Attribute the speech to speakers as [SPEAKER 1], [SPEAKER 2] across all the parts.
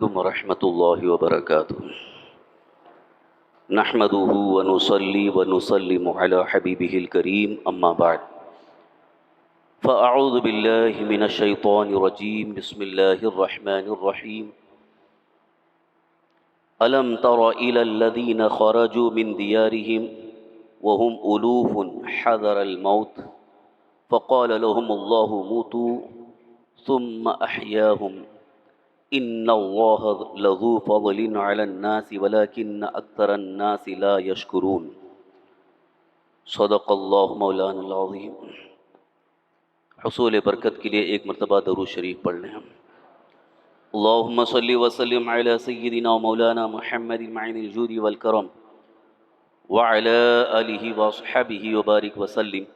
[SPEAKER 1] ورحمۃ اللہ وبرکاتہ نحمده ونصلي ونسلم على حبيبه الكريم اما بعد فاعوذ بالله من الشيطان الرجيم بسم الله الرحمن الرحيم الم تر الى الذين خرجوا من ديارهم وهم الوف حذر الموت فقال لهم الله موتوا ثم احياهم ان اللہ لذو فضل علی الناس ولکن اکثر الناس لا یشکرون صدق اللہ مولانا العظیم۔ حصول برکت کے لیے ایک مرتبہ درود شریف پڑھ لیں ہم۔ اللہم صلی وسلم علی سیدنا مولانا محمد معین الجود والکرم وعلی آلہ وصحبہ وبارک وسلم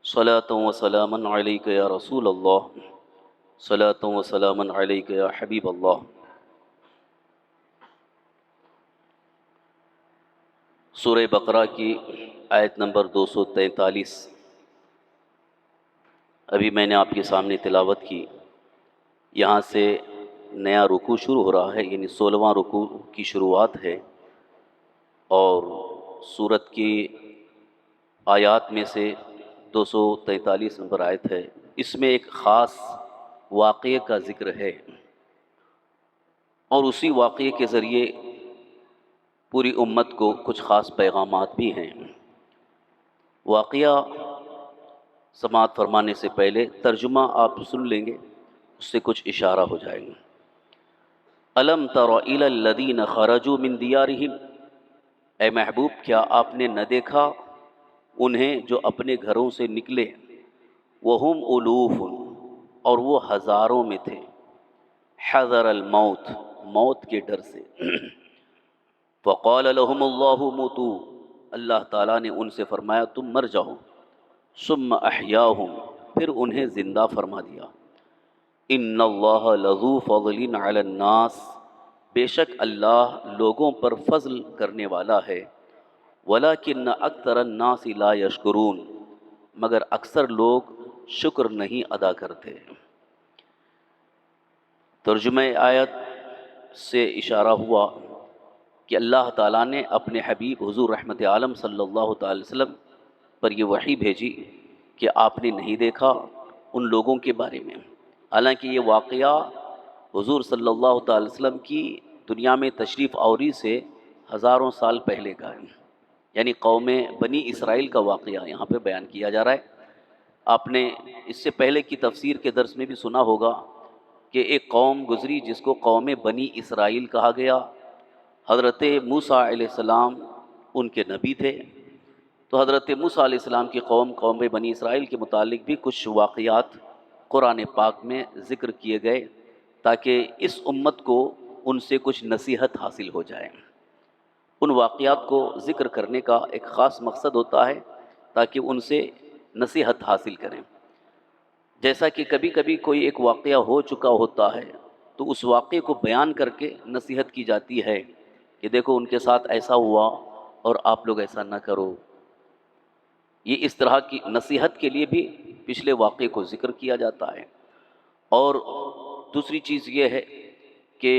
[SPEAKER 1] صلاة و سلاما علیک یا رسول اللہ صلاۃ و سلام علیک یا حبیب اللہ۔ سورہ بقرہ کی آیت نمبر 243 ابھی میں نے آپ کے سامنے تلاوت کی۔ یہاں سے نیا رکوع شروع ہو رہا ہے، یعنی 16واں رکوع کی شروعات ہے، اور سورت کی آیات میں سے 243 نمبر آیت ہے۔ اس میں ایک خاص واقعے کا ذکر ہے، اور اسی واقعے کے ذریعے پوری امت کو کچھ خاص پیغامات بھی ہیں۔ واقعہ سماعت فرمانے سے پہلے ترجمہ آپ سن لیں گے، اس سے کچھ اشارہ ہو جائے گا۔ الم تر الی الذین خرجوا من دیارہم، اے محبوب کیا آپ نے نہ دیکھا انہیں جو اپنے گھروں سے نکلے، وہم الوف، اور وہ ہزاروں میں تھے، حذر الموت، موت کے ڈر سے۔ فقال لهم اللہ موتوا، اللہ تعالیٰ نے ان سے فرمایا تم مر جاؤ۔ ثم احیاہم، پھر انہیں زندہ فرما دیا۔ ان اللہ لذو فضل علی الناس، بے شک اللہ لوگوں پر فضل کرنے والا ہے۔ ولکن اکثر الناس لا یشکرون، مگر اکثر لوگ شکر نہیں ادا کرتے۔ ترجمہ آیت سے اشارہ ہوا کہ اللہ تعالیٰ نے اپنے حبیب حضور رحمت عالم صلی اللہ تعالی وسلم پر یہ وحی بھیجی کہ آپ نے نہیں دیکھا ان لوگوں کے بارے میں، حالانکہ یہ واقعہ حضور صلی اللہ تعالی وسلم کی دنیا میں تشریف آوری سے ہزاروں سال پہلے کا ہے، یعنی قوم بنی اسرائیل کا واقعہ یہاں پہ بیان کیا جا رہا ہے۔ آپ نے اس سے پہلے کی تفسیر کے درس میں بھی سنا ہوگا کہ ایک قوم گزری جس کو قوم بنی اسرائیل کہا گیا۔ حضرت موسیٰ علیہ السلام ان کے نبی تھے، تو حضرت موسیٰ علیہ السلام کی قوم بنی اسرائیل کے متعلق بھی کچھ واقعات قرآن پاک میں ذکر کیے گئے، تاکہ اس امت کو ان سے کچھ نصیحت حاصل ہو جائے۔ ان واقعات کو ذکر کرنے کا ایک خاص مقصد ہوتا ہے تاکہ ان سے نصیحت حاصل کریں۔ جیسا کہ کبھی کبھی کوئی ایک واقعہ ہو چکا ہوتا ہے تو اس واقعے کو بیان کر کے نصیحت کی جاتی ہے کہ دیکھو ان کے ساتھ ایسا ہوا اور آپ لوگ ایسا نہ کرو۔ یہ اس طرح کی نصیحت کے لیے بھی پچھلے واقعے کو ذکر کیا جاتا ہے۔ اور دوسری چیز یہ ہے کہ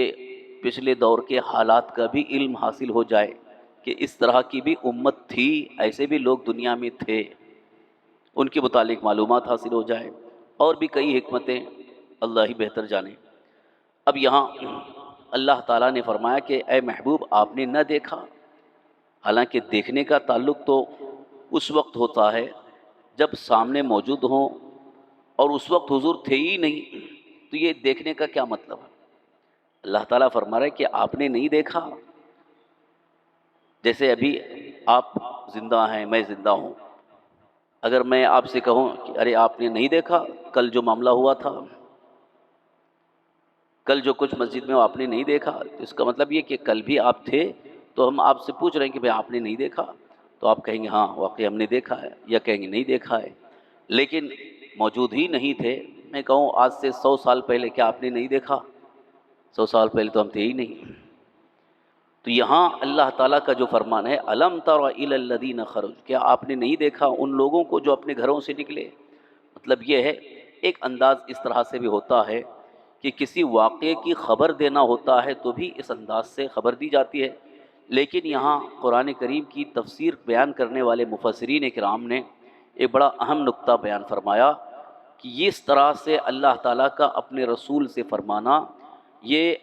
[SPEAKER 1] پچھلے دور کے حالات کا بھی علم حاصل ہو جائے کہ اس طرح کی بھی امت تھی، ایسے بھی لوگ دنیا میں تھے، ان کے متعلق معلومات حاصل ہو جائے، اور بھی کئی حکمتیں اللہ ہی بہتر جانے۔ اب یہاں اللہ تعالیٰ نے فرمایا کہ اے محبوب آپ نے نہ دیکھا، حالانکہ دیکھنے کا تعلق تو اس وقت ہوتا ہے جب سامنے موجود ہوں، اور اس وقت حضور تھے ہی نہیں، تو یہ دیکھنے کا کیا مطلب ہے؟ اللہ تعالیٰ فرما رہا ہے کہ آپ نے نہیں دیکھا۔ جیسے ابھی آپ زندہ ہیں، میں زندہ ہوں، اگر میں آپ سے کہوں کہ ارے آپ نے نہیں دیکھا کل جو معاملہ ہوا تھا، کل جو کچھ مسجد میں آپ نے نہیں دیکھا، اس کا مطلب یہ کہ کل بھی آپ تھے، تو ہم آپ سے پوچھ رہے ہیں کہ بھئی آپ نے نہیں دیکھا، تو آپ کہیں گے ہاں واقعی ہم نے دیکھا ہے، یا کہیں گے نہیں دیکھا ہے، لیکن موجود ہی نہیں تھے۔ میں کہوں آج سے 100 سال پہلے کیا آپ نے نہیں دیکھا؟ 100 سال پہلے تو ہم تھے ہی نہیں۔ تو یہاں اللہ تعالیٰ کا جو فرمان ہے الم تر الی الذین خرجوا، کیا آپ نے نہیں دیکھا ان لوگوں کو جو اپنے گھروں سے نکلے؟ مطلب یہ ہے، ایک انداز اس طرح سے بھی ہوتا ہے کہ کسی واقعے کی خبر دینا ہوتا ہے تو بھی اس انداز سے خبر دی جاتی ہے، لیکن یہاں قرآن کریم کی تفسیر بیان کرنے والے مفسرین کرام نے ایک بڑا اہم نقطہ بیان فرمایا کہ اس طرح سے اللہ تعالیٰ کا اپنے رسول سے فرمانا، یہ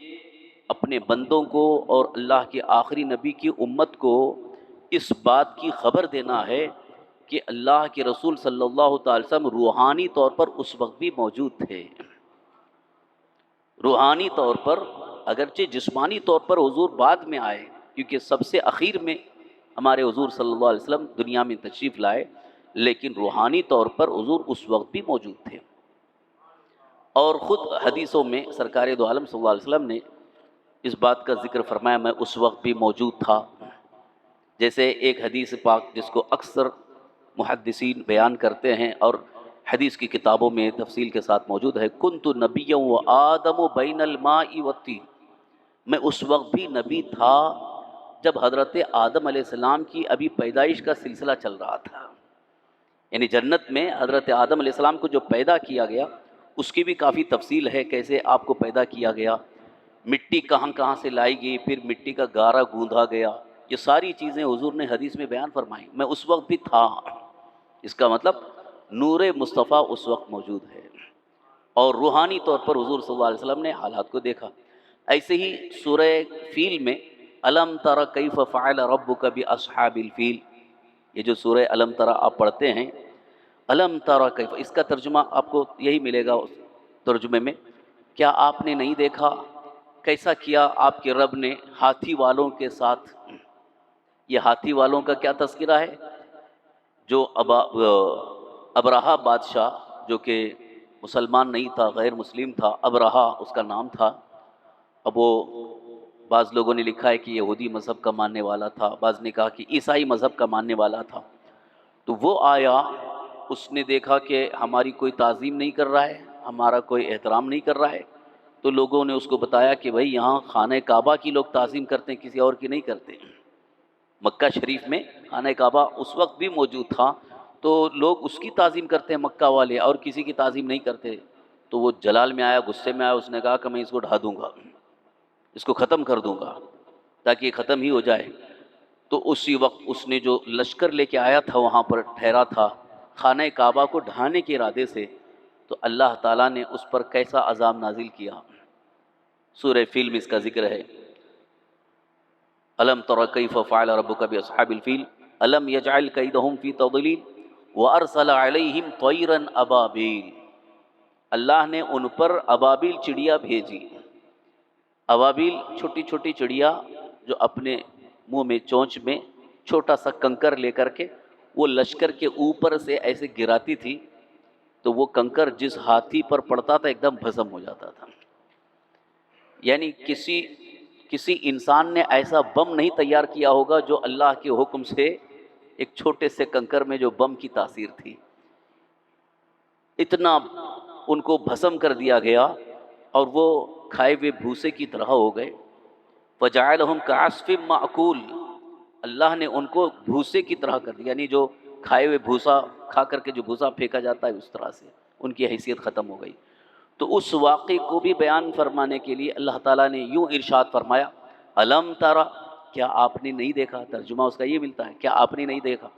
[SPEAKER 1] اپنے بندوں کو اور اللہ کے آخری نبی کی امت کو اس بات کی خبر دینا ہے کہ اللہ کے رسول صلی اللہ تعالی وسلم روحانی طور پر اس وقت بھی موجود تھے۔ روحانی طور پر، اگرچہ جسمانی طور پر حضور بعد میں آئے، کیونکہ سب سے اخیر میں ہمارے حضور صلی اللہ علیہ وسلم دنیا میں تشریف لائے، لیکن روحانی طور پر حضور اس وقت بھی موجود تھے۔ اور خود حدیثوں میں سرکار دو عالم صلی اللہ علیہ وسلم نے اس بات کا ذکر فرمایا، میں اس وقت بھی موجود تھا۔ جیسے ایک حدیث پاک جس کو اکثر محدثین بیان کرتے ہیں اور حدیث کی کتابوں میں تفصیل کے ساتھ موجود ہے، کنت نبیا و آدم بین الماء والطین، میں اس وقت بھی نبی تھا جب حضرت آدم علیہ السلام کی ابھی پیدائش کا سلسلہ چل رہا تھا۔ یعنی جنت میں حضرت آدم علیہ السلام کو جو پیدا کیا گیا اس کی بھی کافی تفصیل ہے، کیسے آپ کو پیدا کیا گیا، مٹی کہاں کہاں سے لائی گئی، پھر مٹی کا گارا گوندھا گیا، یہ ساری چیزیں حضور نے حدیث میں بیان فرمائی، میں اس وقت بھی تھا۔ اس کا مطلب نور مصطفیٰ اس وقت موجود ہے، اور روحانی طور پر حضور صلی اللہ علیہ وسلم نے حالات کو دیکھا۔ ایسے ہی سورہ فیل میں الم تر کیف فعل ربک باصحاب الفیل، یہ جو سورہ الم تر آپ پڑھتے ہیں، الم تر کیف، اس کا ترجمہ آپ کو یہی ملے گا اس ترجمے میں، کیا آپ نے نہیں دیکھا کیسا کیا آپ کے رب نے ہاتھی والوں کے ساتھ۔ یہ ہاتھی والوں کا کیا تذکرہ ہے؟ جو ابرہہ بادشاہ، جو کہ مسلمان نہیں تھا، غیر مسلم تھا، ابرہہ اس کا نام تھا۔ اب وہ بعض لوگوں نے لکھا ہے کہ یہودی مذہب کا ماننے والا تھا، بعض نے کہا کہ عیسائی مذہب کا ماننے والا تھا۔ تو وہ آیا، اس نے دیکھا کہ ہماری کوئی تعظیم نہیں کر رہا ہے، ہمارا کوئی احترام نہیں کر رہا ہے، تو لوگوں نے اس کو بتایا کہ بھائی یہاں خانہ کعبہ کی لوگ تعظیم کرتے ہیں، کسی اور کی نہیں کرتے۔ مکہ شریف میں خانہ کعبہ اس وقت بھی موجود تھا، تو لوگ اس کی تعظیم کرتے ہیں مکہ والے، اور کسی کی تعظیم نہیں کرتے۔ تو وہ جلال میں آیا، غصے میں آیا، اس نے کہا کہ میں اس کو ڈھا دوں گا، اس کو ختم کر دوں گا تاکہ یہ ختم ہی ہو جائے۔ تو اسی وقت اس نے جو لشکر لے کے آیا تھا، وہاں پر ٹھہرا تھا خانہ کعبہ کو ڈھانے کے ارادے سے، تو اللہ تعالیٰ نے اس پر کیسا عذاب نازل کیا۔ سورہ فیل میں اس کا ذکر ہے، الم تر کیف فعل ربک باصحاب الفیل الم یجعل کیدہم فی تضلیل وارسل علیہم طیرا ابابیل، اللہ نے ان پر ابابیل چڑیا بھیجی۔ ابابیل چھوٹی چھوٹی چڑیا جو اپنے منہ میں چونچ میں چھوٹا سا کنکر لے کر کے وہ لشکر کے اوپر سے ایسے گراتی تھی، تو وہ کنکر جس ہاتھی پر پڑتا تھا ایک دم بھسم ہو جاتا تھا۔ یعنی کسی انسان نے ایسا بم نہیں تیار کیا ہوگا جو اللہ کے حکم سے ایک چھوٹے سے کنکر میں جو بم کی تاثیر تھی، اتنا ان کو بھسم کر دیا گیا، اور وہ کھائے ہوئے بھوسے کی طرح ہو گئے۔ فجعلہم کعصف مأکول، اللہ نے ان کو بھوسے کی طرح کر دیا، یعنی جو کھائے ہوئے بھوسا کھا کر کے جو بھوسا پھینکا جاتا ہے اس طرح سے ان کی حیثیت ختم ہو گئی۔ تو اس واقعے کو بھی بیان فرمانے کے لیے اللہ تعالیٰ نے یوں ارشاد فرمایا، الم ترى، کیا آپ نے نہیں دیکھا؟ ترجمہ اس کا یہ ملتا ہے، کیا آپ نے نہیں دیکھا؟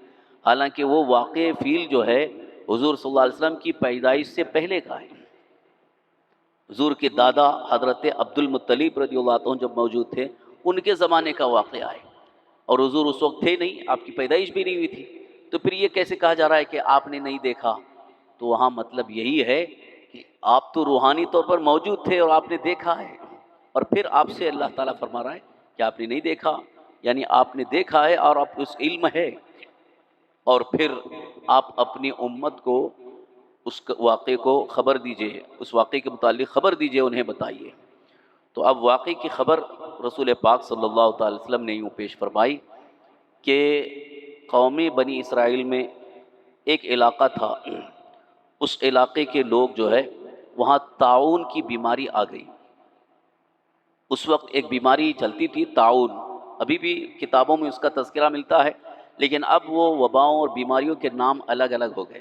[SPEAKER 1] حالانکہ وہ واقع فیل جو ہے حضور صلی اللہ علیہ وسلم کی پیدائش سے پہلے کا ہے۔ حضور کے دادا حضرت عبد المطلب رضی اللہ عنہ جب موجود تھے، ان کے زمانے کا واقعہ ہے، اور حضور اس وقت تھے نہیں، آپ کی پیدائش بھی نہیں ہوئی تھی، تو پھر یہ کیسے کہا جا رہا ہے کہ آپ نے نہیں دیکھا؟ تو وہاں مطلب یہی ہے کہ آپ تو روحانی طور پر موجود تھے اور آپ نے دیکھا ہے، اور پھر آپ سے اللہ تعالیٰ فرما رہا ہے کہ آپ نے نہیں دیکھا، یعنی آپ نے دیکھا ہے اور آپ کو اس علم ہے، اور پھر آپ اپنی امت کو اس واقعے کو خبر دیجئے، اس واقعے کے متعلق خبر دیجئے، انہیں بتائیے۔ تو اب واقعے کی خبر رسول پاک صلی اللہ تعالی وسلم نے یوں پیش فرمائی کہ قوم بنی اسرائیل میں ایک علاقہ تھا، اس علاقے کے لوگ جو ہے وہاں طاعون کی بیماری آ گئی۔ اس وقت ایک بیماری چلتی تھی طاعون، ابھی بھی کتابوں میں اس کا تذکرہ ملتا ہے، لیکن اب وہ وباؤں اور بیماریوں کے نام الگ الگ ہو گئے۔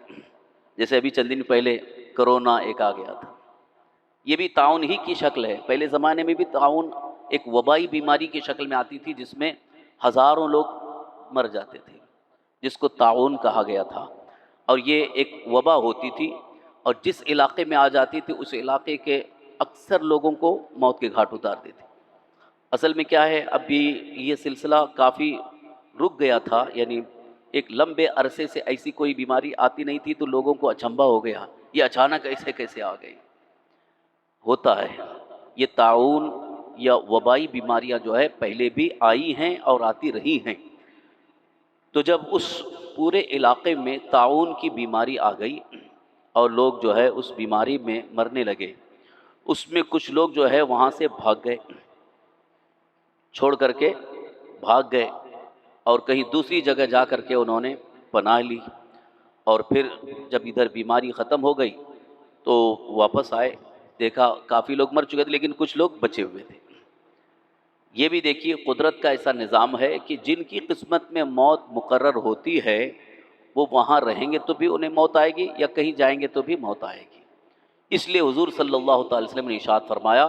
[SPEAKER 1] جیسے ابھی چند دن پہلے کرونا ایک آ گیا تھا، یہ بھی تعاون ہی کی شکل ہے۔ پہلے زمانے میں بھی تعاون ایک وبائی بیماری کی شکل میں آتی تھی جس میں ہزاروں لوگ مر جاتے تھے، جس کو تعاون کہا گیا تھا، اور یہ ایک وبا ہوتی تھی، اور جس علاقے میں آ جاتی تھی اس علاقے کے اکثر لوگوں کو موت کے گھاٹ اتار دیتی۔ اصل میں کیا ہے، اب بھی یہ سلسلہ کافی رک گیا تھا، یعنی ایک لمبے عرصے سے ایسی کوئی بیماری آتی نہیں تھی، تو لوگوں کو اچنبھا ہو گیا یہ اچانک ایسے کیسے آ گئی۔ ہوتا ہے یہ تعاون یا وبائی بیماریاں جو ہے پہلے بھی آئی ہیں اور آتی رہی ہیں۔ تو جب اس پورے علاقے میں تعاون کی بیماری آ گئی اور لوگ جو ہے اس بیماری میں مرنے لگے، اس میں کچھ لوگ جو ہے وہاں سے بھاگ گئے، چھوڑ کر کے بھاگ گئے، اور کہیں دوسری جگہ جا کر کے انہوں نے پناہ لی، اور پھر جب ادھر بیماری ختم ہو گئی تو واپس آئے، دیکھا کافی لوگ مر چکے تھے لیکن کچھ لوگ بچے ہوئے تھے۔ یہ بھی دیکھیے قدرت کا ایسا نظام ہے کہ جن کی قسمت میں موت مقرر ہوتی ہے وہ وہاں رہیں گے تو بھی انہیں موت آئے گی، یا کہیں جائیں گے تو بھی موت آئے گی۔ اس لیے حضور صلی اللہ تعالی وسلم نے ارشاد فرمایا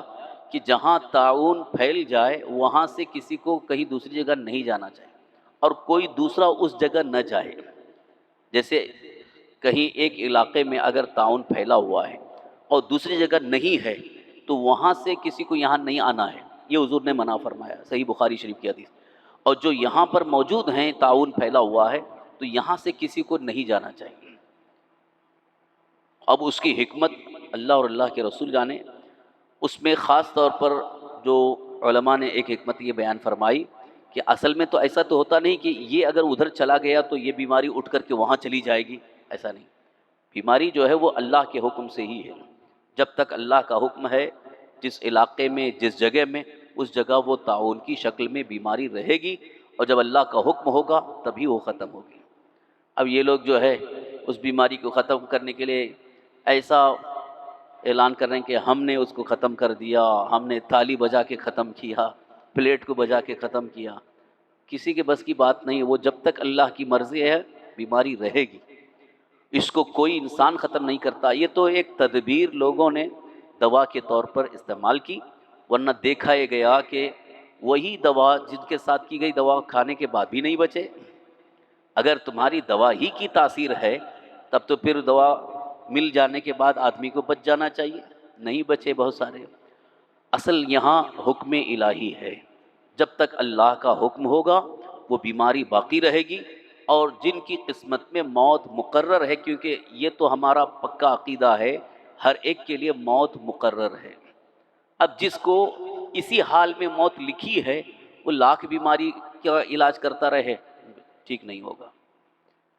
[SPEAKER 1] کہ جہاں تعاون پھیل جائے وہاں سے کسی کو کہیں دوسری جگہ نہیں جانا چاہیے، اور کوئی دوسرا اس جگہ نہ جائے۔ جیسے کہیں ایک علاقے میں اگر تعاون پھیلا ہوا ہے اور دوسری جگہ نہیں ہے تو وہاں سے کسی کو یہاں نہیں آنا ہے، یہ حضور نے منع فرمایا، صحیح بخاری شریف کی حدیث۔ اور جو یہاں پر موجود ہیں تعاون پھیلا ہوا ہے تو یہاں سے کسی کو نہیں جانا چاہیے۔ اب اس کی حکمت اللہ اور اللہ کے رسول جانے، اس میں خاص طور پر جو علماء نے ایک حکمت یہ بیان فرمائی کہ اصل میں تو ایسا تو ہوتا نہیں کہ یہ اگر ادھر چلا گیا تو یہ بیماری اٹھ کر کے وہاں چلی جائے گی، ایسا نہیں۔ بیماری جو ہے وہ اللہ کے حکم سے ہی ہے، جب تک اللہ کا حکم ہے جس علاقے میں جس جگہ میں، اس جگہ وہ تعاون کی شکل میں بیماری رہے گی، اور جب اللہ کا حکم ہوگا تبھی وہ ختم ہوگی۔ اب یہ لوگ جو ہے اس بیماری کو ختم کرنے کے لیے ایسا اعلان کر رہے ہیں کہ ہم نے اس کو ختم کر دیا، ہم نے تالی بجا کے ختم کیا، پلیٹ کو بجا کے ختم کیا۔ کسی کے بس کی بات نہیں، وہ جب تک اللہ کی مرضی ہے بیماری رہے گی، اس کو کوئی انسان ختم نہیں کرتا۔ یہ تو ایک تدبیر لوگوں نے دوا کے طور پر استعمال کی، ورنہ دیکھا یہ گیا کہ وہی دوا جن کے ساتھ کی گئی دوا کھانے کے بعد بھی نہیں بچے۔ اگر تمہاری دوا ہی کی تاثیر ہے تب تو پھر دوا مل جانے کے بعد آدمی کو بچ جانا چاہیے، نہیں بچے بہت سارے۔ اصل یہاں حکم الہی ہے، جب تک اللہ کا حکم ہوگا وہ بیماری باقی رہے گی، اور جن کی قسمت میں موت مقرر ہے، کیونکہ یہ تو ہمارا پکا عقیدہ ہے ہر ایک کے لیے موت مقرر ہے۔ اب جس کو اسی حال میں موت لکھی ہے وہ لاکھ بیماری کا علاج کرتا رہے، ٹھیک نہیں ہوگا۔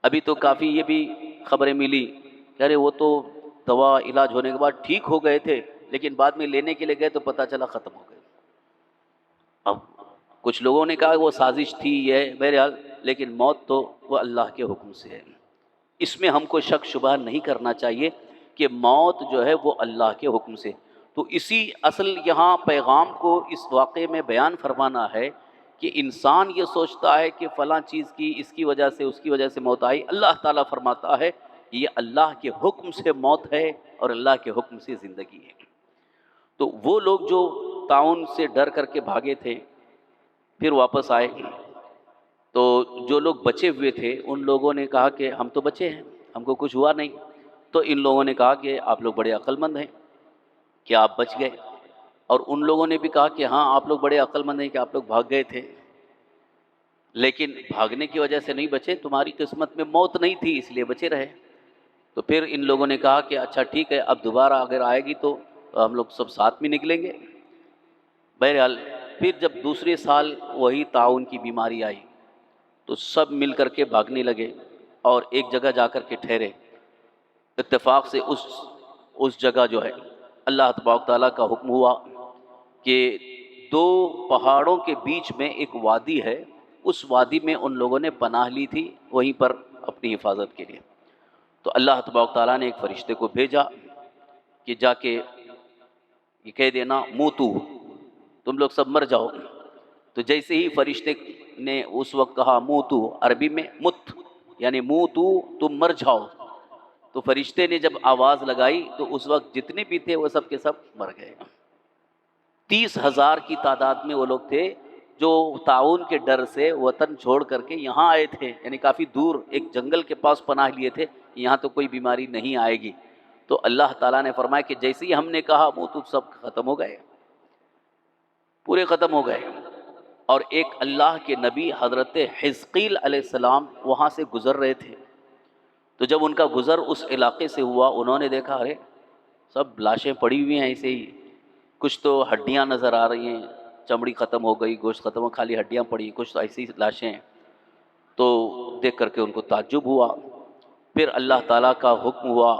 [SPEAKER 1] ابھی تو کافی یہ بھی خبریں ملی کہ ارے وہ تو دوا علاج ہونے کے بعد ٹھیک ہو گئے تھے لیکن بعد میں لینے کے لیے گئے تو پتہ چلا ختم ہو گئے۔ اب کچھ لوگوں نے کہا وہ سازش تھی یہ بہرحال، لیکن موت تو وہ اللہ کے حکم سے ہے، اس میں ہم کو شک شبہ نہیں کرنا چاہیے کہ موت جو ہے وہ اللہ کے حکم سے۔ تو اسی اصل یہاں پیغام کو اس واقعے میں بیان فرمانا ہے کہ انسان یہ سوچتا ہے کہ فلاں چیز کی اس کی وجہ سے اس کی وجہ سے موت آئی، اللہ تعالیٰ فرماتا ہے یہ اللہ کے حکم سے موت ہے اور اللہ کے حکم سے زندگی ہے۔ تو وہ لوگ جو تعاون سے ڈر کر کے بھاگے تھے پھر واپس آئے، تو جو لوگ بچے ہوئے تھے ان لوگوں نے کہا کہ ہم تو بچے ہیں، ہم کو کچھ ہوا نہیں۔ تو ان لوگوں نے کہا کہ آپ لوگ بڑے عقل مند ہیں کہ آپ بچ گئے، اور ان لوگوں نے بھی کہا کہ ہاں آپ لوگ بڑے عقل مند ہیں کہ آپ لوگ بھاگ گئے تھے، لیکن بھاگنے کی وجہ سے نہیں بچے، تمہاری قسمت میں موت نہیں تھی اس لیے بچے رہے۔ تو پھر ان لوگوں نے کہا کہ اچھا ٹھیک ہے، اب دوبارہ اگر آئے گی تو ہم لوگ سب ساتھ میں نکلیں گے۔ بہرحال پھر جب دوسرے سال وہی تعاون کی بیماری آئی تو سب مل کر کے بھاگنے لگے اور ایک جگہ جا کر کے ٹھہرے۔ اتفاق سے اس جگہ جو ہے اللہ تبارک تعالیٰ کا حکم ہوا کہ دو پہاڑوں کے بیچ میں ایک وادی ہے، اس وادی میں ان لوگوں نے پناہ لی تھی وہیں پر اپنی حفاظت کے لیے۔ تو اللہ تبارک تعالیٰ نے ایک فرشتے کو بھیجا کہ جا کے یہ کہہ دینا موتو، تم لوگ سب مر جاؤ۔ تو جیسے ہی فرشتے نے اس وقت کہا موتو، عربی میں مت یعنی موتو، تم مر جاؤ، تو فرشتے نے جب آواز لگائی تو اس وقت جتنے بھی تھے وہ سب کے سب مر گئے۔ 30,000 کی تعداد میں وہ لوگ تھے جو طاعون کے ڈر سے وطن چھوڑ کر کے یہاں آئے تھے، یعنی کافی دور ایک جنگل کے پاس پناہ لیے تھے، یہاں تو کوئی بیماری نہیں آئے گی۔ تو اللہ تعالیٰ نے فرمایا کہ جیسے ہی ہم نے کہا وہ تو سب ختم ہو گئے، پورے ختم ہو گئے۔ اور ایک اللہ کے نبی حضرت حزقیل علیہ السلام وہاں سے گزر رہے تھے، تو جب ان کا گزر اس علاقے سے ہوا، انہوں نے دیکھا ارے سب لاشیں پڑی ہوئی ہیں ایسے ہی، کچھ تو ہڈیاں نظر آ رہی ہیں، چمڑی ختم ہو گئی، گوشت ختم ہو، خالی ہڈیاں پڑی ہیں، کچھ تو ایسی لاشیں ہیں۔ تو دیکھ کر کے ان کو تعجب ہوا۔ پھر اللہ تعالیٰ کا حکم ہوا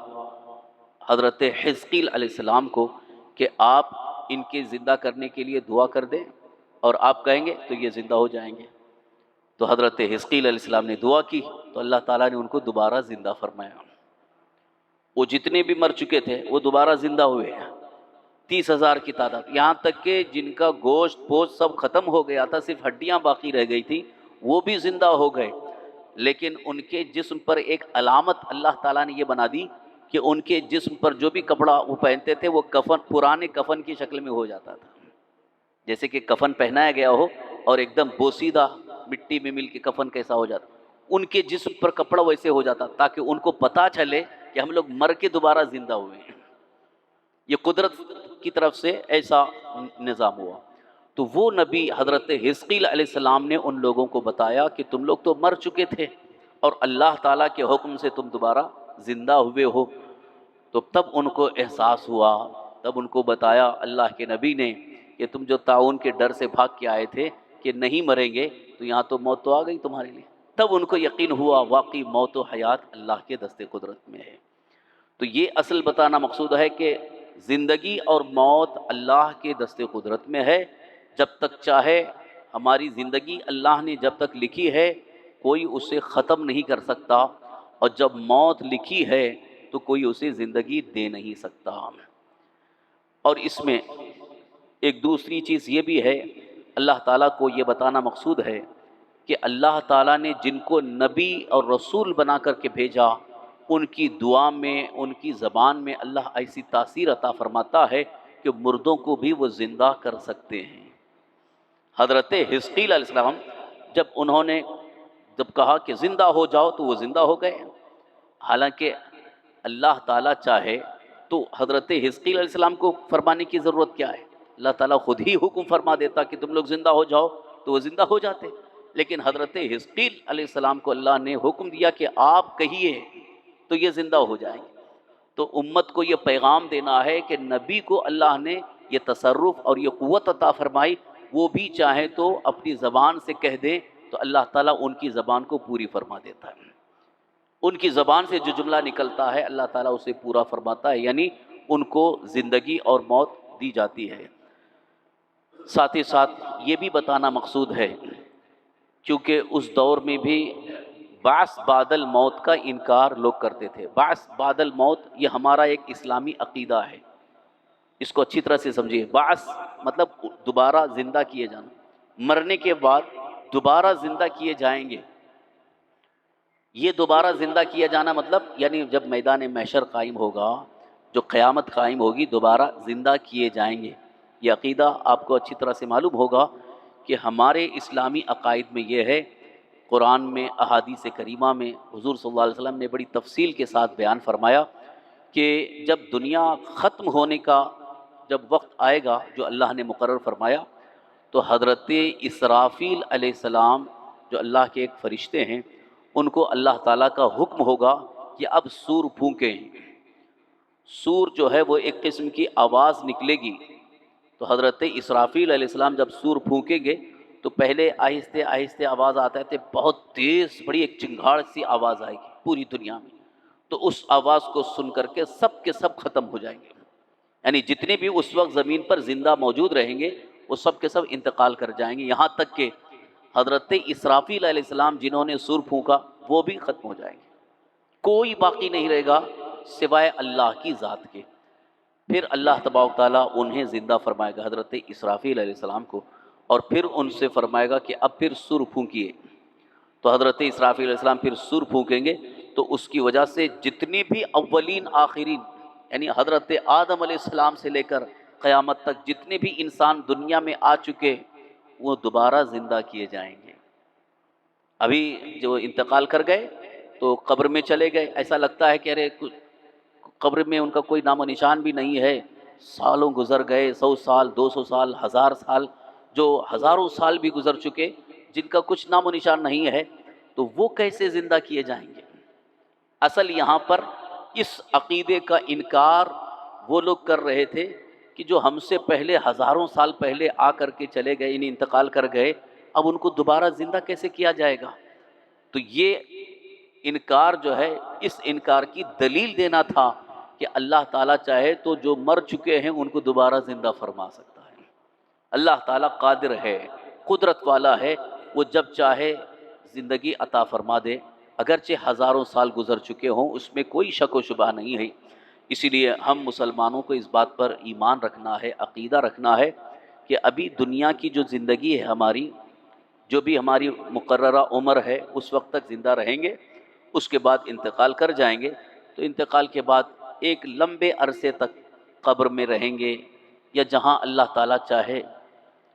[SPEAKER 1] حضرت حزقیل علیہ السلام کو کہ آپ ان کے زندہ کرنے کے لیے دعا کر دیں، اور آپ کہیں گے تو یہ زندہ ہو جائیں گے۔ تو حضرت حزقیل علیہ السلام نے دعا کی تو اللہ تعالیٰ نے ان کو دوبارہ زندہ فرمایا۔ وہ جتنے بھی مر چکے تھے وہ دوبارہ زندہ ہوئے، 30,000 کی تعداد، یہاں تک کہ جن کا گوشت پوشت سب ختم ہو گیا تھا، صرف ہڈیاں باقی رہ گئی تھی، وہ بھی زندہ ہو گئے۔ لیکن ان کے جسم پر ایک علامت اللہ تعالیٰ نے یہ بنا دی کہ ان کے جسم پر جو بھی کپڑا وہ پہنتے تھے وہ کفن، پرانے کفن کی شکل میں ہو جاتا تھا، جیسے کہ کفن پہنایا گیا ہو اور ایک دم بوسیدہ مٹی میں مل کے کفن کیسا ہو جاتا، ان کے جسم پر کپڑا ویسے ہو جاتا، تاکہ ان کو پتہ چلے کہ ہم لوگ مر کے دوبارہ زندہ ہوئے ہیں۔ یہ قدرت کی طرف سے ایسا نظام ہوا۔ تو وہ نبی حضرت حزقیل علیہ السلام نے ان لوگوں کو بتایا کہ تم لوگ تو مر چکے تھے اور اللہ تعالیٰ کے حکم سے تم دوبارہ زندہ ہوئے ہو۔ تو تب ان کو احساس ہوا، تب ان کو بتایا اللہ کے نبی نے کہ تم جو طاعون کے ڈر سے بھاگ کے آئے تھے کہ نہیں مریں گے، تو یہاں تو موت تو آ گئی تمہارے لیے۔ تب ان کو یقین ہوا واقعی موت و حیات اللہ کے دست قدرت میں ہے۔ تو یہ اصل بتانا مقصود ہے کہ زندگی اور موت اللہ کے دست قدرت میں ہے، جب تک چاہے ہماری زندگی اللہ نے جب تک لکھی ہے کوئی اسے ختم نہیں کر سکتا، اور جب موت لکھی ہے تو کوئی اسے زندگی دے نہیں سکتا۔ اور اس میں ایک دوسری چیز یہ بھی ہے، اللہ تعالیٰ کو یہ بتانا مقصود ہے کہ اللہ تعالیٰ نے جن کو نبی اور رسول بنا کر کے بھیجا، ان کی دعا میں، ان کی زبان میں اللہ ایسی تاثیر عطا فرماتا ہے کہ مردوں کو بھی وہ زندہ کر سکتے ہیں۔ حضرت حزقیل علیہ السلام انہوں نے جب کہا کہ زندہ ہو جاؤ تو وہ زندہ ہو گئے، حالانکہ اللہ تعالیٰ چاہے تو حضرت حزقیل علیہ السلام کو فرمانے کی ضرورت کیا ہے، اللہ تعالیٰ خود ہی حکم فرما دیتا کہ تم لوگ زندہ ہو جاؤ تو وہ زندہ ہو جاتے۔ لیکن حضرت حزقیل علیہ السلام کو اللہ نے حکم دیا کہ آپ کہیے تو یہ زندہ ہو جائیں گے۔ تو امت کو یہ پیغام دینا ہے کہ نبی کو اللہ نے یہ تصرف اور یہ قوت عطا فرمائی، وہ بھی چاہیں تو اپنی زبان سے کہہ دیں تو اللہ تعالیٰ ان کی زبان کو پوری فرما دیتا ہے۔ ان کی زبان سے جو جملہ نکلتا ہے اللہ تعالیٰ اسے پورا فرماتا ہے، یعنی ان کو زندگی اور موت دی جاتی ہے۔ ساتھ ہی ساتھ یہ بھی بتانا مقصود ہے، کیونکہ اس دور میں بھی بعث بعد الموت کا انکار لوگ کرتے تھے۔ بعث بعد الموت یہ ہمارا ایک اسلامی عقیدہ ہے، اس کو اچھی طرح سے سمجھیے۔ بعث مطلب دوبارہ زندہ کیے جانا، مرنے کے بعد دوبارہ زندہ کیے جائیں گے۔ یہ دوبارہ زندہ کیا جانا مطلب یعنی جب میدان محشر قائم ہوگا، جو قیامت قائم ہوگی، دوبارہ زندہ کیے جائیں گے۔ یہ عقیدہ آپ کو اچھی طرح سے معلوم ہوگا کہ ہمارے اسلامی عقائد میں یہ ہے، قرآن میں، احادیث کریمہ میں حضور صلی اللہ علیہ وسلم نے بڑی تفصیل کے ساتھ بیان فرمایا کہ جب دنیا ختم ہونے کا جب وقت آئے گا جو اللہ نے مقرر فرمایا، تو حضرت اسرافیل علیہ السلام جو اللہ کے ایک فرشتے ہیں، ان کو اللہ تعالیٰ کا حکم ہوگا کہ اب سور پھونکیں۔ سور جو ہے وہ ایک قسم کی آواز نکلے گی، تو حضرت اسرافیل علیہ السلام جب سور پھونکیں گے تو پہلے آہستہ آہستہ آواز آتا ہے، بہت تیز بڑی ایک چنگھاڑ سی آواز آئے گی پوری دنیا میں، تو اس آواز کو سن کر کے سب کے سب ختم ہو جائیں گے، یعنی جتنے بھی اس وقت زمین پر زندہ موجود رہیں گے وہ سب کے سب انتقال کر جائیں گے، یہاں تک کہ حضرت اسرافیل علیہ السلام جنہوں نے سور پھونکا وہ بھی ختم ہو جائیں گے، کوئی باقی نہیں رہے گا سوائے اللہ کی ذات کے۔ پھر اللہ تبارک تعالیٰ انہیں زندہ فرمائے گا، حضرت اسرافیل علیہ السلام کو، اور پھر ان سے فرمائے گا کہ اب پھر سور پھونکیے۔ تو حضرت اسرافیل علیہ السلام پھر سور پھونکیں گے تو اس کی وجہ سے جتنی بھی اولین آخرین یعنی حضرت آدم علیہ السلام سے لے کر قیامت تک جتنے بھی انسان دنیا میں آ چکے وہ دوبارہ زندہ کیے جائیں گے۔ ابھی جو انتقال کر گئے تو قبر میں چلے گئے، ایسا لگتا ہے کہ ارے قبر میں ان کا کوئی نام و نشان بھی نہیں ہے، سالوں گزر گئے، 100 سال، 200 سال، 1000 سال، جو ہزاروں سال بھی گزر چکے جن کا کچھ نام و نشان نہیں ہے، تو وہ کیسے زندہ کیے جائیں گے؟ اصل یہاں پر اس عقیدے کا انکار وہ لوگ کر رہے تھے کہ جو ہم سے پہلے ہزاروں سال پہلے آ کر کے چلے گئے، انہیں انتقال کر گئے، اب ان کو دوبارہ زندہ کیسے کیا جائے گا؟ تو یہ انکار جو ہے، اس انکار کی دلیل دینا تھا کہ اللہ تعالیٰ چاہے تو جو مر چکے ہیں ان کو دوبارہ زندہ فرما سکتا ہے۔ اللہ تعالیٰ قادر ہے، قدرت والا ہے، وہ جب چاہے زندگی عطا فرما دے، اگرچہ ہزاروں سال گزر چکے ہوں، اس میں کوئی شک و شبہ نہیں ہے۔ اسی لیے ہم مسلمانوں کو اس بات پر ایمان رکھنا ہے، عقیدہ رکھنا ہے کہ ابھی دنیا کی جو زندگی ہے ہماری، جو بھی ہماری مقررہ عمر ہے اس وقت تک زندہ رہیں گے، اس کے بعد انتقال کر جائیں گے، تو انتقال کے بعد ایک لمبے عرصے تک قبر میں رہیں گے یا جہاں اللہ تعالیٰ چاہے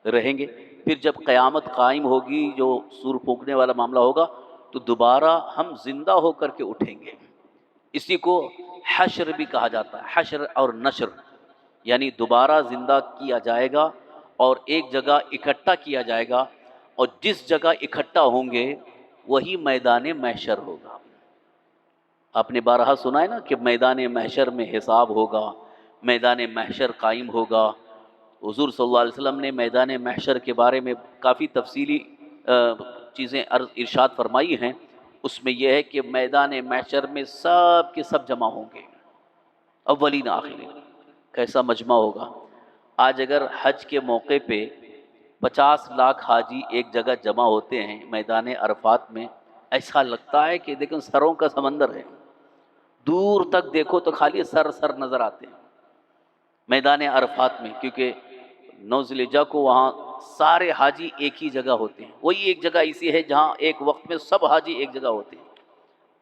[SPEAKER 1] رہیں گے۔ پھر جب قیامت قائم ہوگی، جو سور پھونکنے والا معاملہ ہوگا، تو دوبارہ ہم زندہ ہو کر کے اٹھیں گے۔ اسی کو حشر بھی کہا جاتا ہے، حشر اور نشر، یعنی دوبارہ زندہ کیا جائے گا اور ایک جگہ اکٹھا کیا جائے گا، اور جس جگہ اکٹھا ہوں گے وہی میدان محشر ہوگا۔ آپ نے بارہا سنا ہے نا کہ میدان محشر میں حساب ہوگا، میدان محشر قائم ہوگا۔ حضور صلی اللہ علیہ وسلم نے میدان محشر کے بارے میں کافی تفصیلی چیزیں ارشاد فرمائی ہیں۔ اس میں یہ ہے کہ میدان محشر میں سب کے سب جمع ہوں گے، اولین آخرین۔ کیسا مجمع ہوگا! آج اگر حج کے موقع پہ 50 لاکھ حاجی ایک جگہ جمع ہوتے ہیں میدان عرفات میں، ایسا لگتا ہے کہ دیکھیں سروں کا سمندر ہے، دور تک دیکھو تو خالی سر سر نظر آتے ہیں میدان عرفات میں، کیونکہ 9 ذی الحجہ کو وہاں سارے حاجی ایک ہی جگہ ہوتے ہیں۔ وہی ایک جگہ ایسی ہے جہاں ایک وقت میں سب حاجی ایک جگہ ہوتے ہیں،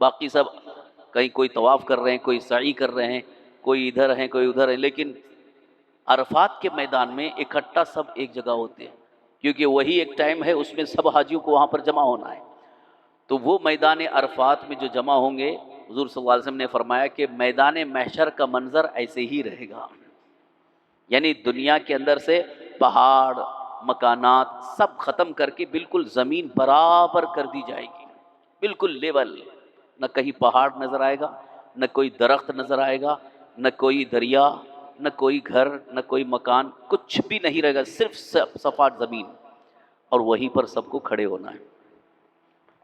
[SPEAKER 1] باقی سب کہیں کوئی طواف کر رہے ہیں، کوئی سعی کر رہے ہیں، کوئی ادھر ہیں کوئی ادھر ہے، لیکن عرفات کے میدان میں اکٹھا سب ایک جگہ ہوتے ہیں، کیونکہ وہی ایک ٹائم ہے اس میں سب حاجیوں کو وہاں پر جمع ہونا ہے۔ تو وہ میدان عرفات میں جو جمع ہوں گے، حضور صلی اللہ علیہ وسلم نے فرمایا کہ میدان محشر کا منظر ایسے ہی رہے گا، یعنی دنیا کے اندر سے پہاڑ مکانات سب ختم کر کے بالکل زمین برابر کر دی جائے گی، بالکل لیول، نہ کہیں پہاڑ نظر آئے گا، نہ کوئی درخت نظر آئے گا، نہ کوئی دریا، نہ کوئی گھر، نہ کوئی مکان، کچھ بھی نہیں رہے گا، صرف سپاٹ زمین، اور وہیں پر سب کو کھڑے ہونا ہے۔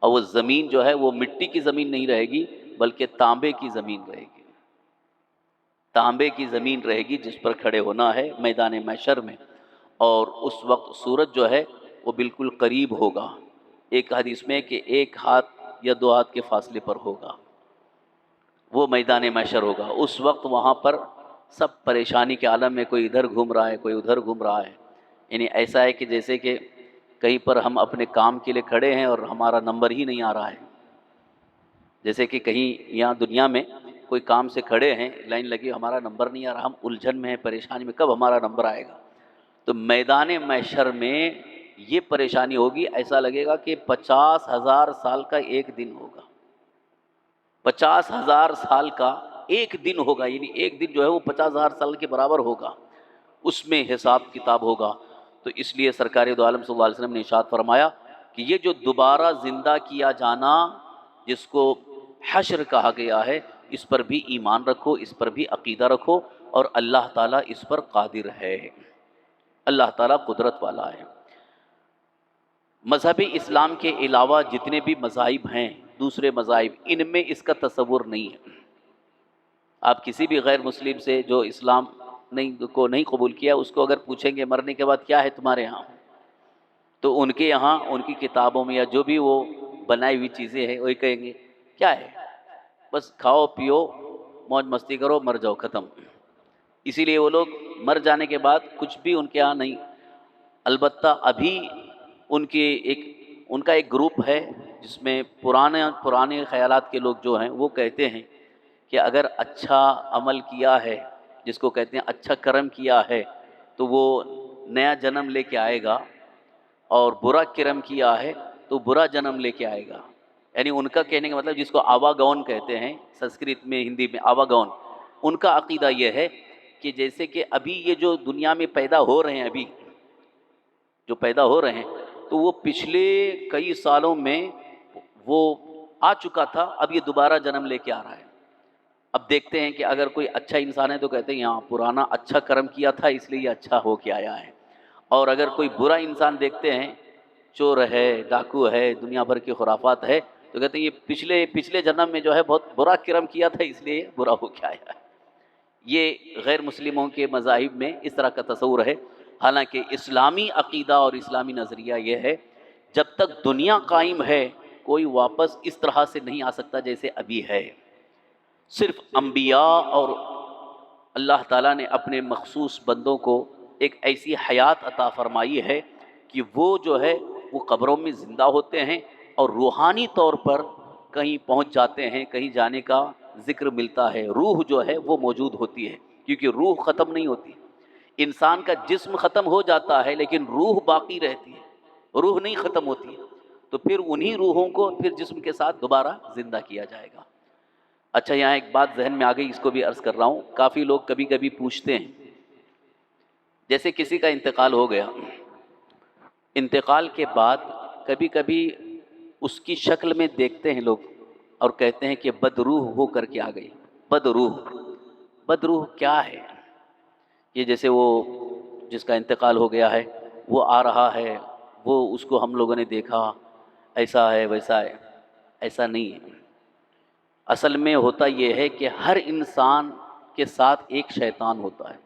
[SPEAKER 1] اور وہ زمین جو ہے وہ مٹی کی زمین نہیں رہے گی، بلکہ تانبے کی زمین رہے گی، تانبے کی زمین رہے گی جس پر کھڑے ہونا ہے میدان محشر میں۔ اور اس وقت سورج جو ہے وہ بالکل قریب ہوگا، ایک حدیث میں کہ 1 ہاتھ یا 2 ہاتھ کے فاصلے پر ہوگا، وہ میدان محشر ہوگا۔ اس وقت وہاں پر سب پریشانی کے عالم میں، کوئی ادھر گھوم رہا ہے کوئی ادھر گھوم رہا ہے، یعنی ایسا ہے کہ جیسے کہ کہیں پر ہم اپنے کام کے لیے کھڑے ہیں اور ہمارا نمبر ہی نہیں آ رہا ہے، جیسے کہ کہیں یہاں دنیا میں کوئی کام سے کھڑے ہیں، لائن لگی، ہمارا نمبر نہیں آ رہا، ہم الجھن میں ہیں، پریشانی میں، کب ہمارا نمبر آئے گا۔ تو میدان محشر میں یہ پریشانی ہوگی، ایسا لگے گا کہ 50,000 سال کا ایک دن ہوگا، 50,000 سال کا ایک دن ہوگا، یعنی ایک دن جو ہے وہ 50,000 سال کے برابر ہوگا، اس میں حساب کتاب ہوگا۔ تو اس لیے سرکار دو عالم صلی اللہ علیہ وسلم نے ارشاد فرمایا کہ یہ جو دوبارہ زندہ کیا جانا، جس کو حشر کہا گیا ہے، اس پر بھی ایمان رکھو، اس پر بھی عقیدہ رکھو، اور اللہ تعالیٰ اس پر قادر ہے، اللہ تعالیٰ قدرت والا ہے۔ مذہب اسلام کے علاوہ جتنے بھی مذاہب ہیں، دوسرے مذاہب، ان میں اس کا تصور نہیں ہے۔ آپ کسی بھی غیر مسلم سے جو اسلام نہیں قبول کیا، اس کو اگر پوچھیں گے مرنے کے بعد کیا ہے تمہارے ہاں، تو ان کے یہاں ان کی کتابوں میں یا جو بھی وہ بنائی ہوئی چیزیں ہیں وہی کہیں گے کیا ہے، بس کھاؤ پیو موج مستی کرو مر جاؤ، ختم۔ اسی لیے وہ لوگ مر جانے کے بعد کچھ بھی ان کے یہاں نہیں۔ البتہ ابھی ان کا ایک گروپ ہے جس میں پرانے خیالات کے لوگ جو ہیں وہ کہتے ہیں کہ اگر اچھا عمل کیا ہے، جس کو کہتے ہیں اچھا کرم کیا ہے، تو وہ نیا جنم لے کے آئے گا، اور برا کرم کیا ہے تو برا جنم لے کے آئے گا۔ یعنی ان کا کہنے کا مطلب، جس کو آواگون کہتے ہیں سنسکرت میں، ہندی میں آواگون، ان کا عقیدہ یہ ہے کہ جیسے کہ ابھی یہ جو دنیا میں پیدا ہو رہے ہیں، ابھی جو پیدا ہو رہے ہیں، تو وہ پچھلے کئی سالوں میں وہ آ چکا تھا، اب یہ دوبارہ جنم لے کے آ رہا ہے۔ اب دیکھتے ہیں کہ اگر کوئی اچھا انسان ہے تو کہتے ہیں یہاں پرانا اچھا کرم کیا تھا اس لیے یہ اچھا ہو کے آیا ہے، اور اگر کوئی برا انسان دیکھتے ہیں، چور ہے، ڈاکو ہے، دنیا بھر کے خرافات ہے، تو کہتے ہیں یہ پچھلے جنم میں جو ہے بہت برا کرم کیا تھا اس لیے برا ہو کے آیا ہے۔ یہ غیر مسلموں کے مذاہب میں اس طرح کا تصور ہے، حالانکہ اسلامی عقیدہ اور اسلامی نظریہ یہ ہے جب تک دنیا قائم ہے کوئی واپس اس طرح سے نہیں آ سکتا جیسے ابھی ہے۔ صرف انبیاء اور اللہ تعالیٰ نے اپنے مخصوص بندوں کو ایک ایسی حیات عطا فرمائی ہے کہ وہ جو ہے وہ قبروں میں زندہ ہوتے ہیں اور روحانی طور پر کہیں پہنچ جاتے ہیں، کہیں جانے کا ذکر ملتا ہے، روح جو ہے وہ موجود ہوتی ہے، کیونکہ روح ختم نہیں ہوتی۔ انسان کا جسم ختم ہو جاتا ہے لیکن روح باقی رہتی ہے، روح نہیں ختم ہوتی ہے، تو پھر انہی روحوں کو پھر جسم کے ساتھ دوبارہ زندہ کیا جائے گا۔ اچھا، یہاں ایک بات ذہن میں آ گئی، اس کو بھی عرض کر رہا ہوں۔ کافی لوگ کبھی کبھی پوچھتے ہیں، جیسے کسی کا انتقال ہو گیا، انتقال کے بعد کبھی کبھی اس کی شکل میں دیکھتے ہیں لوگ اور کہتے ہیں کہ بدروح ہو کر کے آ گئی۔ بدروح، بدروح کیا ہے؟ یہ جیسے وہ جس کا انتقال ہو گیا ہے وہ آ رہا ہے، وہ اس کو ہم لوگوں نے دیکھا، ایسا ہے ویسا ہے، ایسا نہیں ہے۔ اصل میں ہوتا یہ ہے کہ ہر انسان کے ساتھ ایک شیطان ہوتا ہے،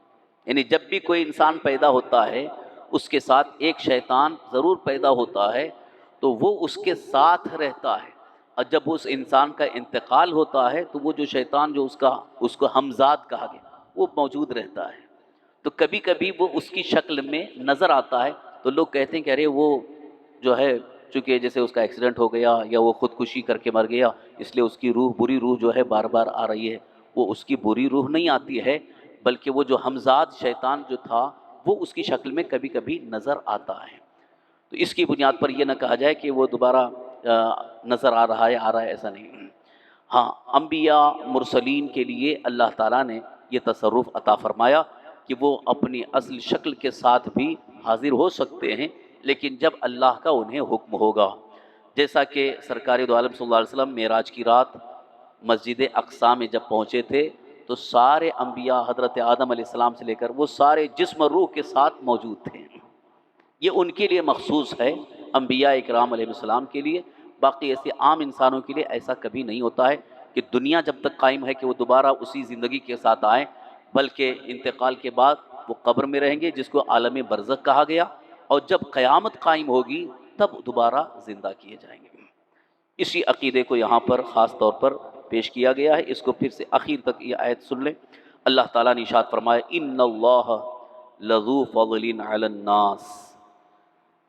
[SPEAKER 1] یعنی جب بھی کوئی انسان پیدا ہوتا ہے اس کے ساتھ ایک شیطان ضرور پیدا ہوتا ہے، تو وہ اس کے ساتھ رہتا ہے، اور جب اس انسان کا انتقال ہوتا ہے تو وہ جو شیطان جو اس کو ہمزاد کہا گیا، وہ موجود رہتا ہے۔ تو کبھی کبھی وہ اس کی شکل میں نظر آتا ہے، تو لوگ کہتے ہیں کہ ارے وہ جو ہے، چونکہ جیسے اس کا ایکسیڈنٹ ہو گیا یا وہ خودکشی کر کے مر گیا، اس لیے اس کی روح، بری روح جو ہے بار بار آ رہی ہے۔ وہ اس کی بری روح نہیں آتی ہے، بلکہ وہ جو ہمزاد شیطان جو تھا وہ اس کی شکل میں کبھی کبھی نظر آتا ہے۔ تو اس کی بنیاد پر یہ نہ کہا جائے کہ وہ دوبارہ نظر آ رہا ہے، ایسا نہیں۔ ہاں، انبیاء مرسلین کے لیے اللہ تعالیٰ نے یہ تصرف عطا فرمایا کہ وہ اپنی اصل شکل کے ساتھ بھی حاضر ہو سکتے ہیں، لیکن جب اللہ کا انہیں حکم ہوگا۔ جیسا کہ سرکار دو عالم صلی اللہ علیہ وسلم معراج کی رات مسجد اقصی میں جب پہنچے تھے تو سارے انبیاء حضرت آدم علیہ السلام سے لے کر وہ سارے جسم و روح کے ساتھ موجود تھے۔ یہ ان کے لیے مخصوص ہے، انبیاء اکرام علیہ السلام کے لیے۔ باقی ایسے عام انسانوں کے لیے ایسا کبھی نہیں ہوتا ہے کہ دنیا جب تک قائم ہے کہ وہ دوبارہ اسی زندگی کے ساتھ آئیں، بلکہ انتقال کے بعد وہ قبر میں رہیں گے، جس کو عالم برزخ کہا گیا، اور جب قیامت قائم ہوگی تب دوبارہ زندہ کیے جائیں گے۔ اسی عقیدے کو یہاں پر خاص طور پر پیش کیا گیا ہے۔ اس کو پھر سے آخر تک یہ آیت سن لیں۔ اللہ تعالیٰ نے ارشاد فرمایا، ان اللہ لذو فضل علی الناس،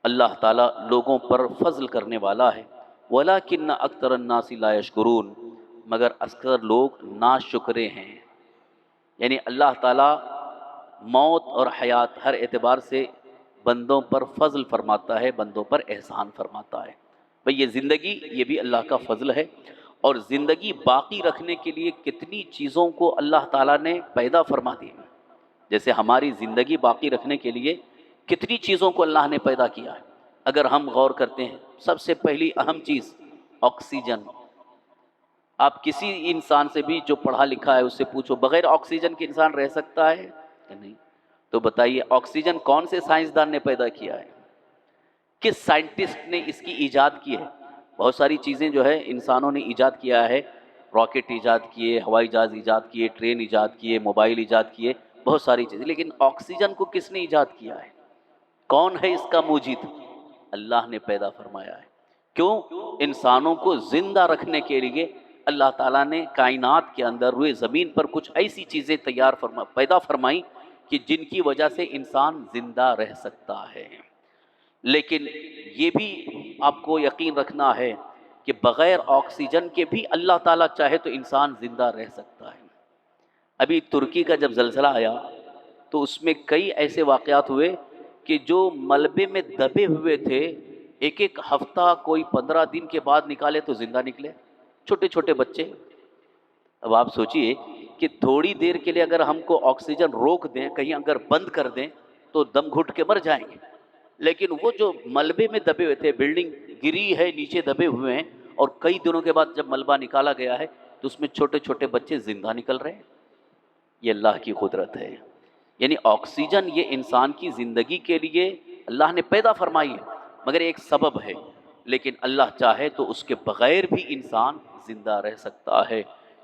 [SPEAKER 1] اللہ تعالیٰ لوگوں پر فضل کرنے والا ہے، ولیکن اکثر الناس لا یشکرون، مگر اکثر لوگ ناشکرے ہیں۔ یعنی اللہ تعالیٰ موت اور حیات ہر اعتبار سے بندوں پر فضل فرماتا ہے، بندوں پر احسان فرماتا ہے۔ بھئی یہ زندگی، یہ بھی اللہ کا فضل ہے، اور زندگی باقی رکھنے کے لیے کتنی چیزوں کو اللہ تعالیٰ نے پیدا فرما دی۔ جیسے ہماری زندگی باقی رکھنے کے لیے کتنی چیزوں کو اللہ نے پیدا کیا ہے۔ اگر ہم غور کرتے ہیں، سب سے پہلی اہم چیز آکسیجن۔ آپ کسی انسان سے بھی جو پڑھا لکھا ہے اس سے پوچھو، بغیر آکسیجن کے انسان رہ سکتا ہے کہ نہیں؟ تو بتائیے آکسیجن کون سے سائنسدان نے پیدا کیا ہے؟ کس سائنٹسٹ نے اس کی ایجاد کی ہے؟ بہت ساری چیزیں جو ہے انسانوں نے ایجاد کیا ہے، راکٹ ایجاد کیے، ہوائی جہاز ایجاد کیے، ٹرین ایجاد کیے، موبائل ایجاد کیے، بہت ساری چیزیں، لیکن آکسیجن کو کس نے ایجاد کیا ہے؟ کون ہے اس کا موجد؟ اللہ نے پیدا فرمایا ہے۔ کیوں؟ انسانوں کو زندہ رکھنے کے لیے اللہ تعالیٰ نے کائنات کے اندر روئے زمین پر کچھ ایسی چیزیں پیدا فرمائی کہ جن کی وجہ سے انسان زندہ رہ سکتا ہے۔ لیکن یہ بھی آپ کو یقین رکھنا ہے کہ بغیر آکسیجن کے بھی اللہ تعالیٰ چاہے تو انسان زندہ رہ سکتا ہے۔ ابھی ترکی کا جب زلزلہ آیا تو اس میں کئی ایسے واقعات ہوئے کہ جو ملبے میں دبے ہوئے تھے، ایک ایک ہفتہ کوئی 15 دن کے بعد نکالے تو زندہ نکلے، چھوٹے چھوٹے بچے۔ اب آپ سوچئے کہ تھوڑی دیر کے لیے اگر ہم کو آکسیجن روک دیں، کہیں اگر بند کر دیں تو دم گھٹ کے مر جائیں گے، لیکن وہ جو ملبے میں دبے ہوئے تھے، بلڈنگ گری ہے نیچے دبے ہوئے ہیں، اور کئی دنوں کے بعد جب ملبہ نکالا گیا ہے تو اس میں چھوٹے چھوٹے بچے زندہ نکل رہے ہیں۔ یہ اللہ کی قدرت ہے۔ یعنی آکسیجن یہ انسان کی زندگی کے لیے اللہ نے پیدا فرمائی ہے، مگر ایک سبب ہے، لیکن اللہ چاہے تو اس کے بغیر بھی انسان زندہ رہ سکتا ہے۔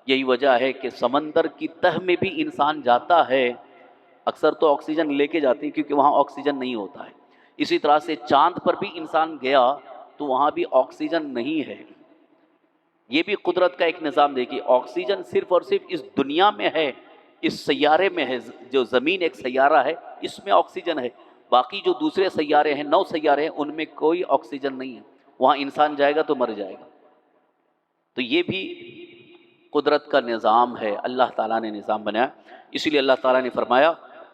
[SPEAKER 1] یہی وجہ ہے کہ سمندر کی تہ میں بھی انسان جاتا ہے، اکثر تو آکسیجن لے کے جاتے ہیں کیونکہ وہاں آکسیجن نہیں ہوتا ہے۔ اسی طرح سے چاند پر بھی انسان گیا تو وہاں بھی آکسیجن نہیں ہے۔ یہ بھی قدرت کا ایک نظام دیکھیے، آکسیجن صرف اور صرف اس دنیا میں ہے، اس سیارے میں ہے، جو زمین ایک سیارہ ہے اس میں آکسیجن ہے، باقی جو دوسرے سیارے ہیں، 9 سیارے ہیں، ان میں کوئی آکسیجن نہیں ہے، وہاں انسان جائے گا تو مر جائے گا۔ تو یہ بھی قدرت کا نظام ہے، اللہ تعالیٰ نے نظام بنایا۔ اسی لیے اللہ تعالیٰ نے فرمایا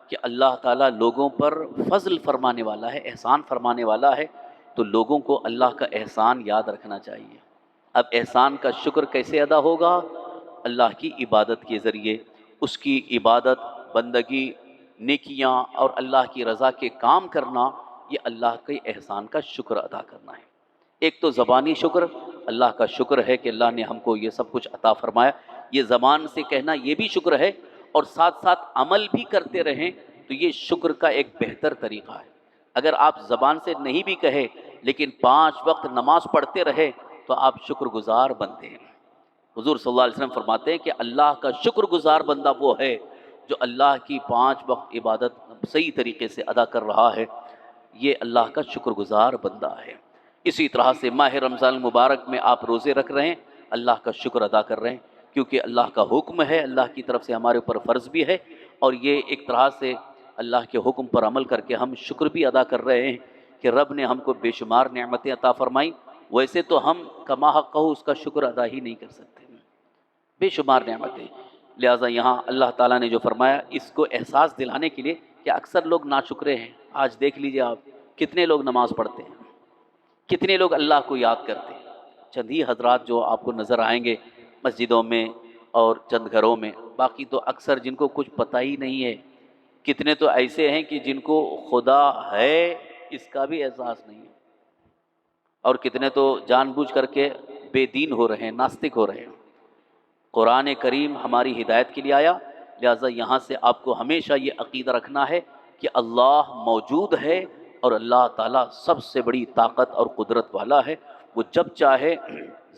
[SPEAKER 1] کہ اللہ تعالیٰ لوگوں پر فضل فرمانے والا ہے، احسان فرمانے والا ہے، تو لوگوں کو اللہ کا احسان یاد رکھنا چاہیے۔ اب احسان کا شکر کیسے ادا ہوگا؟ اللہ کی عبادت کے ذریعے، اس کی عبادت، بندگی، نیکیاں اور اللہ کی رضا کے کام کرنا، یہ اللہ کے احسان کا شکر ادا کرنا ہے۔ ایک تو زبانی شکر، اللہ کا شکر ہے کہ اللہ نے ہم کو یہ سب کچھ عطا فرمایا، یہ زبان سے کہنا یہ بھی شکر ہے، اور ساتھ ساتھ عمل بھی کرتے رہیں تو یہ شکر کا ایک بہتر طریقہ ہے۔ اگر آپ زبان سے نہیں بھی کہے لیکن 5 وقت نماز پڑھتے رہے تو آپ شکر گزار بنتے ہیں۔ حضور صلی اللہ علیہ وسلم فرماتے ہیں کہ اللہ کا شکر گزار بندہ وہ ہے جو اللہ کی 5 وقت عبادت صحیح طریقے سے ادا کر رہا ہے، یہ اللہ کا شکر گزار بندہ ہے۔ اسی طرح سے ماہ رمضان المبارک میں آپ روزے رکھ رہے ہیں، اللہ کا شکر ادا کر رہے ہیں، کیونکہ اللہ کا حکم ہے، اللہ کی طرف سے ہمارے اوپر فرض بھی ہے، اور یہ ایک طرح سے اللہ کے حکم پر عمل کر کے ہم شکر بھی ادا کر رہے ہیں کہ رب نے ہم کو بے شمار نعمتیں عطا فرمائیں۔ ویسے تو ہم کما حق اس کا شکر ادا ہی نہیں کر سکتے، بے شمار نعمتیں۔ لہٰذا یہاں اللہ تعالیٰ نے جو فرمایا اس کو احساس دلانے کے لیے کہ اکثر لوگ ناشکرے ہیں۔ آج دیکھ لیجئے آپ کتنے لوگ نماز پڑھتے ہیں، کتنے لوگ اللہ کو یاد کرتے ہیں، چند ہی حضرات جو آپ کو نظر آئیں گے مسجدوں میں اور چند گھروں میں، باقی تو اکثر جن کو کچھ پتہ ہی نہیں ہے۔ کتنے تو ایسے ہیں کہ جن کو خدا ہے اس کا بھی احساس نہیں ہے، اور کتنے تو جان بوجھ کر کے بے دین ہو رہے ہیں، ناستک ہو رہے ہیں۔ قرآن کریم ہماری ہدایت کے لیے آیا، لہٰذا یہاں سے آپ کو ہمیشہ یہ عقیدہ رکھنا ہے کہ اللہ موجود ہے، اور اللہ تعالیٰ سب سے بڑی طاقت اور قدرت والا ہے، وہ جب چاہے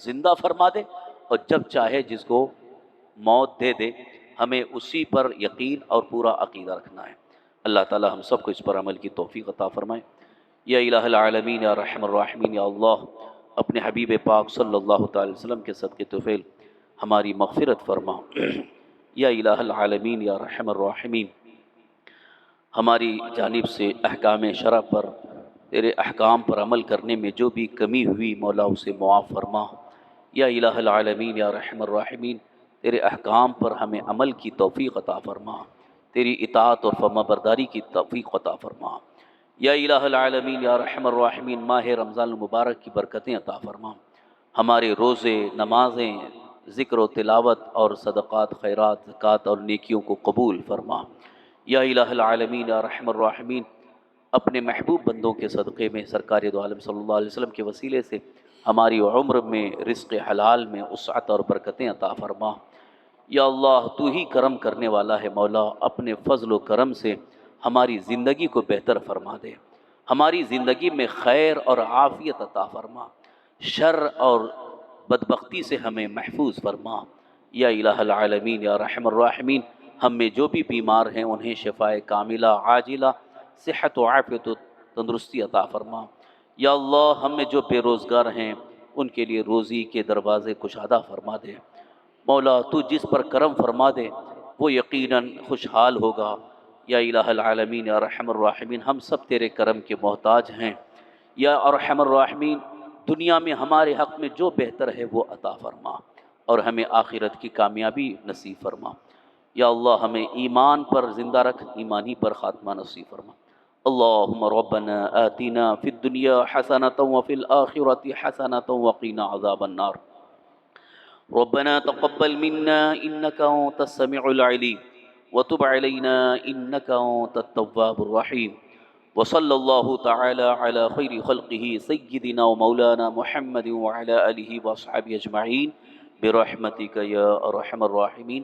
[SPEAKER 1] زندہ فرما دے اور جب چاہے جس کو موت دے دے۔ ہمیں اسی پر یقین اور پورا عقیدہ رکھنا ہے۔ اللہ تعالیٰ ہم سب کو اس پر عمل کی توفیق عطا فرمائے۔ یا الہ العالمین یا رحم الراحمین، یا اللہ اپنے حبیب پاک صلی اللہ تعالی وسلم کے صدقے طفیل ہماری مغفرت فرما۔ یا الہ العالمین یا رحم الراحمین، ہماری جانب سے احکام شرع پر، تیرے احکام پر عمل کرنے میں جو بھی کمی ہوئی مولا اسے معاف فرما۔ یا الہ العالمین یا رحم الراحمین، تیرے احکام پر ہمیں عمل کی توفیق عطا فرما، تیری اطاعت اور فرما برداری کی توفیق عطا فرما۔ یا الہ العالمین یا رحم الراحمین، ماہ رمضان المبارک کی برکتیں عطا فرما، ہمارے روزے، نمازیں، ذکر و تلاوت اور صدقات، خیرات، زکوٰۃ اور نیکیوں کو قبول فرما۔ یا الہ العالمین یا رحم الراحمین، اپنے محبوب بندوں کے صدقے میں سرکار دو عالم صلی اللہ علیہ وسلم کے وسیلے سے ہماری عمر میں، رزق حلال میں وسعت اور برکتیں عطا فرما۔ یا اللہ تو ہی کرم کرنے والا ہے مولا، اپنے فضل و کرم سے ہماری زندگی کو بہتر فرما دے، ہماری زندگی میں خیر اور عافیت عطا فرما، شر اور بدبختی سے ہمیں محفوظ فرما۔ یا الہ العالمین یا رحم الراحمین، ہم میں جو بھی بیمار ہیں انہیں شفائے کاملہ عاجلہ، صحت و عافیت و تندرستی عطا فرما۔ یا اللہ ہم میں جو بے روزگار ہیں ان کے لیے روزی کے دروازے کشادہ فرما دے۔ مولا تو جس پر کرم فرما دے وہ یقیناً خوشحال ہوگا۔ یا الہ العالمین یا رحم الراحمین، ہم سب تیرے کرم کے محتاج ہیں۔ یا ارحم الراحمین، دنیا میں ہمارے حق میں جو بہتر ہے وہ عطا فرما، اور ہمیں آخرت کی کامیابی نصیب فرما۔ یا اللہ ہمیں ایمان پر زندہ رکھ، ایمانی پر خاتمہ نصیب فرما۔ اللہم ربنا آتنا فی الدنیا حسنۃ وفی الآخرۃ حسنۃ وقنا عذاب النار۔ ربنا تقبل منا انك انت السميع العليم وتب علينا انك انت التواب الرحيم، وصلى الله تعالى على خير خلقه سيدنا ومولانا محمد وعلى آله وصحبه اجمعين برحمتك يا ارحم الراحمين۔